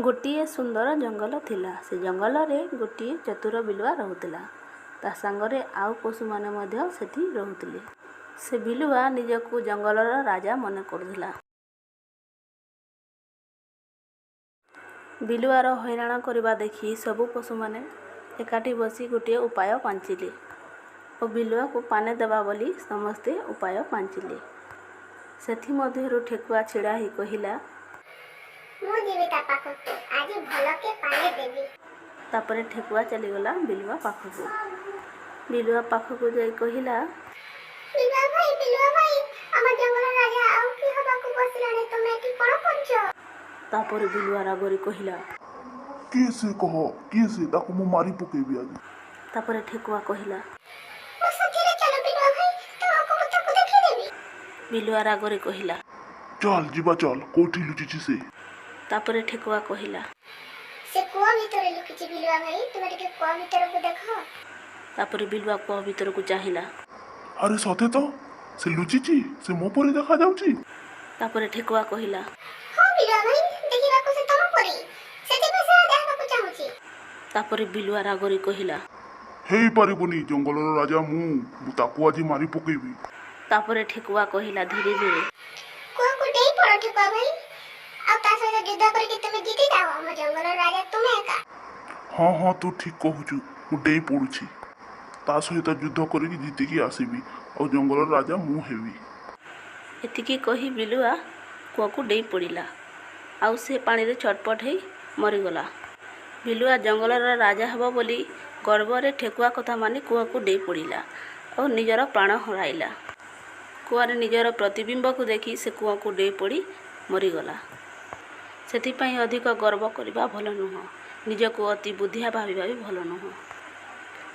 ଗୋଟିଏ ସୁନ୍ଦର ଜଙ୍ଗଲ ଥିଲା। ସେ ଜଙ୍ଗଲରେ ଗୋଟିଏ ଚତୁର ବିଲୁଆ ରହୁଥିଲା। ତା ସାଙ୍ଗରେ ଆଉ ପଶୁମାନେ ମଧ୍ୟ ସେଠି ରହୁଥିଲେ। ସେ ବିଲୁଆ ନିଜକୁ ଜଙ୍ଗଲର ରାଜା ମନେ କରୁଥିଲା। ବିଲୁଆର ହଇରାଣ କରିବା ଦେଖି ସବୁ ପଶୁମାନେ ଏକାଠି ବସି ଗୋଟିଏ ଉପାୟ ପାଞ୍ଚିଲେ ଓ ବିଲୁଆକୁ ପାନେ ଦେବା ବୋଲି ସମସ୍ତେ ଉପାୟ ପାଞ୍ଚିଲେ। ସେଥିମଧ୍ୟରୁ ଠେକୁଆ ଛିଡ଼ା ହୋଇ କହିଲା, ମୁଁ ଯିବି ତା ପାଖକୁ, ଆଜି ଭଲକେ ପାଣି ଦେବି। ତାପରେ ଠେକୁଆ ଚାଲିଗଲା ବିଲୁଆ ପାଖକୁ। ବିଲୁଆ ପାଖକୁ ଯାଇ କହିଲା, ବିଲୁଆ ଭାଇ, ଆମ ଜଙ୍ଗଲ ରାଜା ଆଉ କି ହବାକୁ ବସିଲାଣି, ତୁମେ ଏଠି କ'ଣ କରୁଛ? ତାପରେ ବିଲୁଆ ରାଗରେ କହିଲା, କିଏ ସେ କହ, କିଏ ସେ? ତାକୁ ମୁଁ ମାରି ପକେଇବି ଆଜି। ତାପରେ ଠେକୁଆ କହିଲା, ମୋ ସାଥିରେ ଚାଲ ବିଲୁଆ ଭାଇ, ତୁମକୁ ମୁଁ ତାକୁ ଦେଖେଇଦେବି। ବିଲୁଆ ରାଗରେ କହିଲା, ଚାଲ ଯିବା ଚାଲ, କୋଉଠି ଲୁଚିଛି ସେ? ତାପରେ ଠେକୁଆ କହିଲା, ସେ କୂଅ ଭିତରେ ଲୁକିଛି ବିଲୁଆ ଭାଇ, ତୁମେ ଟିକେ କୂଅ ଭିତରକୁ ଦେଖ। ତାପରେ ବିଲୁଆ କୂଅ ଭିତରକୁ ଚାହିଁଲା। ଆରେ ସତେ ତ, ସେ ଲୁଚିଛି, ସେ ମୋ ପରି ଦେଖାଯାଉଛି। ତାପରେ ଠେକୁଆ କହିଲା, ହଁ ବିଲୁଆ ଭାଇ, ଦେଖିବାକୁ ସେ ତମ ପରି, ସେଥିପାଇଁ ସେ ରାଜା ହେବାକୁ ଚାହୁଁଛି। ତାପରେ ବିଲୁଆ ରାଗରେ କହିଲା, ହେଇପାରିବନି, ଜଙ୍ଗଲର ରାଜା ମୁଁ ତାକୁ ଆଜି ମାରି ପକେଇବି। ତାପରେ ଠେକୁଆ କହିଲା ଧୀରେ ଧୀରେ, କୂଅକୁ ଡେଇଁ ପଡ଼ ଠେକୁଆ ଭାଇ, ଆଉ ତା ସହିତ ଯୁଦ୍ଧ କରିକି ତୁମେ ଜିତି ଯାଅ, ଆମ ଜଙ୍ଗଲର ରାଜା ତୁମେ ଏକା। ହଁ ତୁ ଠିକ କହୁଛୁ, ମୁଁ ଡେଇଁ ପଡୁଛି। ତା ସହିତ ଯୁଦ୍ଧ କରିକି ଜିତିକି ଆସିବି, ଆଉ ଜଙ୍ଗଲର ରାଜା ମୁଁ ହେବି। ଏତିକି କହି ବିଲୁଆ କୂଅକୁ ଡେଇଁ ପଡ଼ିଲା, ଆଉ ସେ ପାଣିରେ ଛଟପଟ ହେଇ ମରିଗଲା। ବିଲୁଆ ଜଙ୍ଗଲର ରାଜା ହେବ ବୋଲି ଗର୍ବରେ ଠେକୁଆ କଥା ମାନି କୂଅକୁ ଡେଇଁ ପଡ଼ିଲା ଓ ନିଜର ପ୍ରାଣ ହରାଇଲା। କୂଅରେ ନିଜର ପ୍ରତିବିମ୍ବକୁ ଦେଖି ସେ କୂଅକୁ ଡେଇଁ ପଡ଼ି ମରିଗଲା। ସେଥିପାଇଁ ଅଧିକ ଗର୍ବ କରିବା ଭଲ ନୁହଁ, ନିଜକୁ ଅତି ବୁଦ୍ଧିଆ ଭାବିବା ବି ଭଲ ନୁହଁ।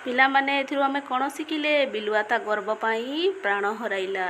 ପିଲାମାନେ, ଏଥିରୁ ଆମେ କ'ଣ ଶିଖିଲେ? ବିଲୁଆ ତା ଗର୍ବ ପାଇଁ ପ୍ରାଣ ହରାଇଲା।